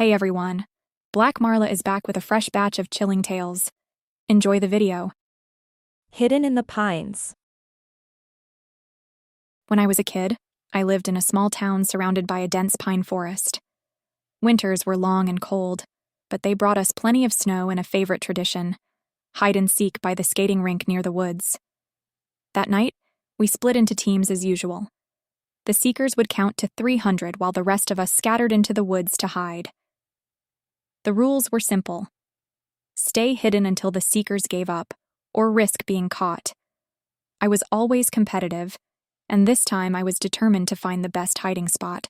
Hey everyone, Black Marla is back with a fresh batch of chilling tales. Enjoy the video. Hidden in the pines. When I was a kid, I lived in a small town surrounded by a dense pine forest. Winters were long and cold, but they brought us plenty of snow and a favorite tradition: hide and seek by the skating rink near the woods. That night, we split into teams as usual. The seekers would count to 300 while the rest of us scattered into the woods to hide. The rules were simple: stay hidden until the seekers gave up, or risk being caught. I was always competitive, and this time I was determined to find the best hiding spot.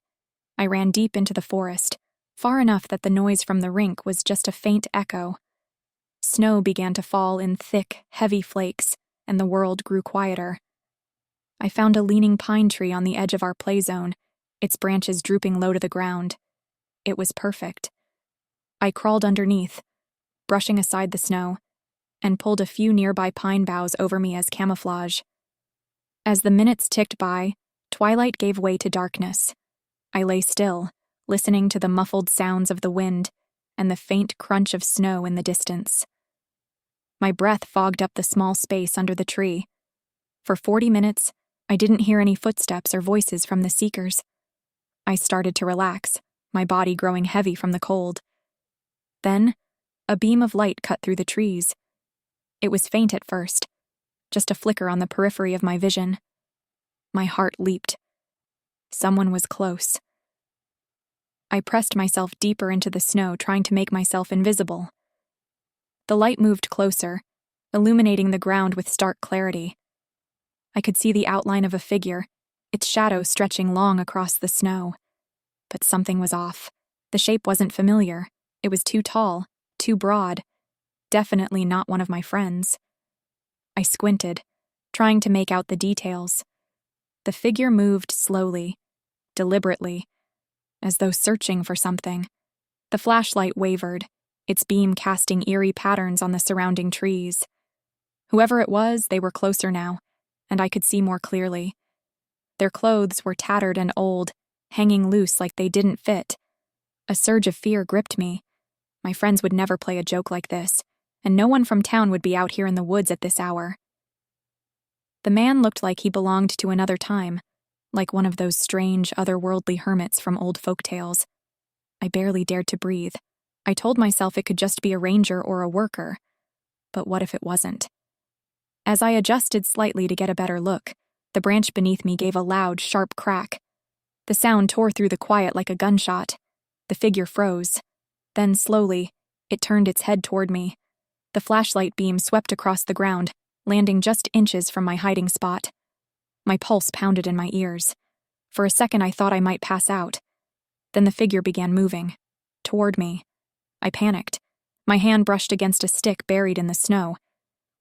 I ran deep into the forest, far enough that the noise from the rink was just a faint echo. Snow began to fall in thick, heavy flakes, and the world grew quieter. I found a leaning pine tree on the edge of our play zone, its branches drooping low to the ground. It was perfect. I crawled underneath, brushing aside the snow, and pulled a few nearby pine boughs over me as camouflage. As the minutes ticked by, twilight gave way to darkness. I lay still, listening to the muffled sounds of the wind and the faint crunch of snow in the distance. My breath fogged up the small space under the tree. For 40 minutes, I didn't hear any footsteps or voices from the seekers. I started to relax, my body growing heavy from the cold. Then, a beam of light cut through the trees. It was faint at first, just a flicker on the periphery of my vision. My heart leaped. Someone was close. I pressed myself deeper into the snow, trying to make myself invisible. The light moved closer, illuminating the ground with stark clarity. I could see the outline of a figure, its shadow stretching long across the snow. But something was off. The shape wasn't familiar. It was too tall, too broad. Definitely not one of my friends. I squinted, trying to make out the details. The figure moved slowly, deliberately, as though searching for something. The flashlight wavered, its beam casting eerie patterns on the surrounding trees. Whoever it was, they were closer now, and I could see more clearly. Their clothes were tattered and old, hanging loose like they didn't fit. A surge of fear gripped me. My friends would never play a joke like this, and no one from town would be out here in the woods at this hour. The man looked like he belonged to another time, like one of those strange, otherworldly hermits from old folk tales. I barely dared to breathe. I told myself it could just be a ranger or a worker. But what if it wasn't? As I adjusted slightly to get a better look, the branch beneath me gave a loud, sharp crack. The sound tore through the quiet like a gunshot. The figure froze. Then, slowly, it turned its head toward me. The flashlight beam swept across the ground, landing just inches from my hiding spot. My pulse pounded in my ears. For a second I thought I might pass out. Then the figure began moving. Toward me. I panicked. My hand brushed against a stick buried in the snow.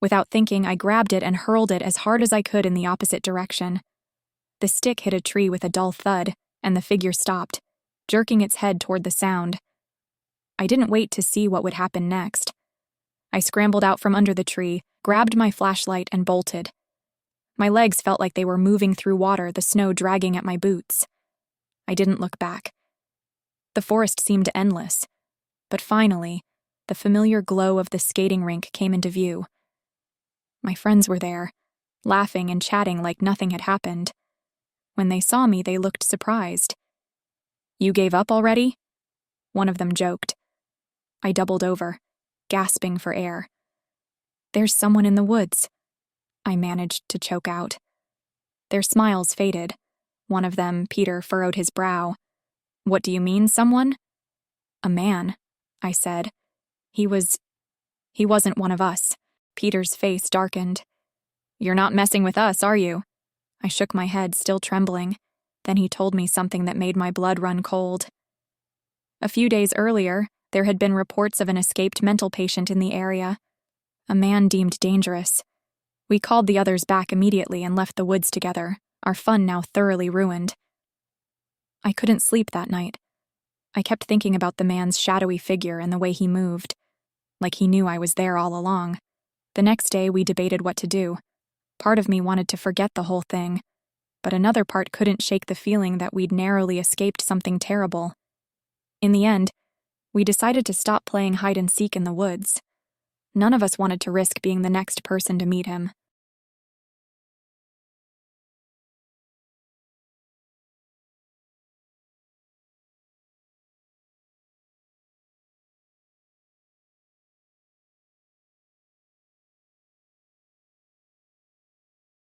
Without thinking, I grabbed it and hurled it as hard as I could in the opposite direction. The stick hit a tree with a dull thud, and the figure stopped, jerking its head toward the sound. I didn't wait to see what would happen next. I scrambled out from under the tree, grabbed my flashlight, and bolted. My legs felt like they were moving through water, the snow dragging at my boots. I didn't look back. The forest seemed endless, but finally, the familiar glow of the skating rink came into view. My friends were there, laughing and chatting like nothing had happened. When they saw me, they looked surprised. "You gave up already?" One of them joked. I doubled over, gasping for air. "There's someone in the woods," I managed to choke out. Their smiles faded. One of them, Peter, furrowed his brow. "What do you mean, someone?" "A man," I said. He wasn't one of us." Peter's face darkened. "You're not messing with us, are you?" I shook my head, still trembling. Then he told me something that made my blood run cold. A few days earlier, there had been reports of an escaped mental patient in the area. A man deemed dangerous. We called the others back immediately and left the woods together, our fun now thoroughly ruined. I couldn't sleep that night. I kept thinking about the man's shadowy figure and the way he moved, like he knew I was there all along. The next day, we debated what to do. Part of me wanted to forget the whole thing, but another part couldn't shake the feeling that we'd narrowly escaped something terrible. In the end, We decided to stop playing hide and seek in the woods. None of us wanted to risk being the next person to meet him.